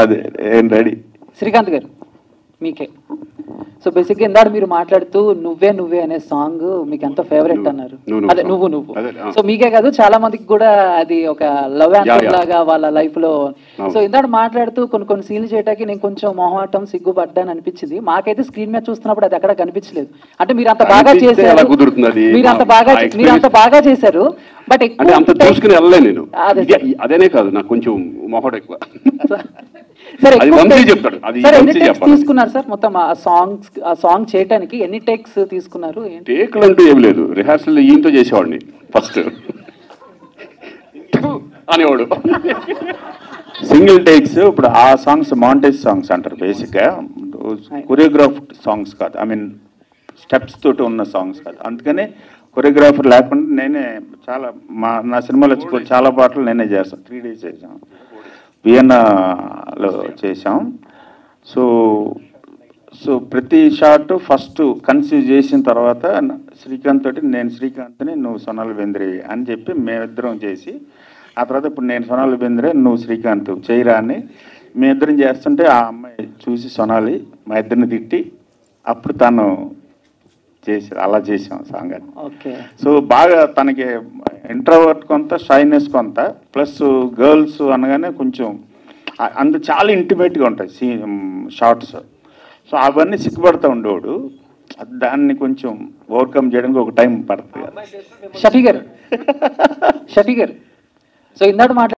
అదే ఏం రెడీ. శ్రీకాంత్ గారు మీకే. సో బేసిక్గా ఇందాక మీరు మాట్లాడుతూ నువ్వే నువ్వే అనే సాంగ్ మీకు ఎంతో ఫేవరెట్ అన్నారు. అదే నువ్వు నువ్వు. సో మీకే కాదు చాలా మందికి కూడా అది ఒక లవ్ యాంథమ్ లాగా వాళ్ళ లైఫ్ లో. సో ఇందాక మాట్లాడుతూ కొన్ని సీన్లు చేయడానికి నేను కొంచెం మొహమాటం సిగ్గుపడ్డాను అనిపించింది. మాకైతే స్క్రీన్ మీద చూస్తున్నప్పుడు అది ఎక్కడ కనిపించలేదు. అంటే మీరు అంత బాగా చేశారు, మీరు అంత బాగా చేశారు. బట్ ఎక్కువ అదేనే కాదు నాకు కొంచెం మొహం ఎక్కువ. తీసుకున్నారు సార్ మొత్తం ఆ సాంగ్ చేయడానికి ఎన్ని టేక్స్ తీసుకున్నారు? టేక్లు అంటూ ఏం లేదు, రిహార్సల్ ఈయంతో చేసేవాడిని ఫస్ట్ అనేవాడు. Single takes. ఇప్పుడు ఆ సాంగ్స్ మాంటేజ్ సాంగ్స్ అంటారు బేసిక్గా, కొరియోగ్రాఫ్డ్ సాంగ్స్ కాదు, ఐ మీన్ స్టెప్స్ తోటి ఉన్న సాంగ్స్ కాదు. అందుకనే కొరియోగ్రాఫర్ లేకుండా నేనే చాలా నా సినిమాలో చాలా పాటలు నేనే చేస్తాను. 3 days చేసాం, వియన్నాలో చేసాం. సో ప్రతి షాట్ ఫస్ట్ కన్సీవ్ చేసిన తర్వాత శ్రీకాంత్ తోటి, నేను శ్రీకాంత్ని నువ్వు సోనాలి బెంద్రే అని చెప్పి మేమిద్దరం చేసి, ఆ తర్వాత ఇప్పుడు నేను సోనాలి బెంద్రే నువ్వు శ్రీకాంత్ చేయరా అని మేమిద్దరం చేస్తుంటే ఆ అమ్మాయి చూసి సోనాలి మా ఇద్దరిని తిట్టి అప్పుడు తను చేసి అలా చేసాం సాంగ్ అని. సో బాగా తనకి ఇంట్రోవర్ట్ కొంత, షైనెస్ కొంత, ప్లస్ గర్ల్స్ అనగానే కొంచెం చాలా ఇంటిమేట్గా ఉంటాయి షార్ట్స్. సో అవన్నీ సిగ్గుపడుతూ ఉండేవాడు. దాన్ని కొంచెం ఓవర్కమ్ చేయడానికి ఒక టైం పడుతుంది. షఫీ గారు సో ఇందాక